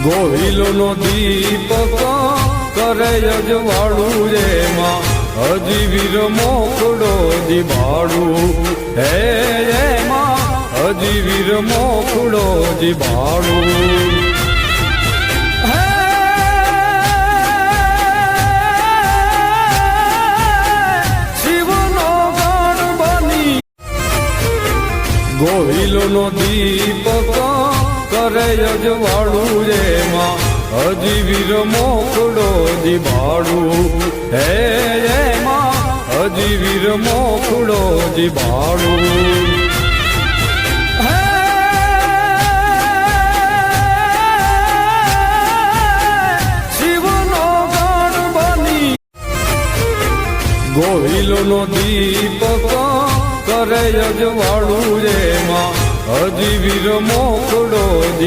ગોહિલોનો દીપક કરે અજવાળું રે માં હજી વીર મોકળો જીભાડું હે માં હજી વીર મોકળો જીભાડું ગોહિલોનો દીપક કરે અજવાળું રે માં હજી વીર મોકળો જીભાડું હે માં હજી વીર મોકળો જીભાડું શિવનો ગણ બની ગોહિલોનો દીપક કરે અજવાળું રે માં હજી વીર મોકળો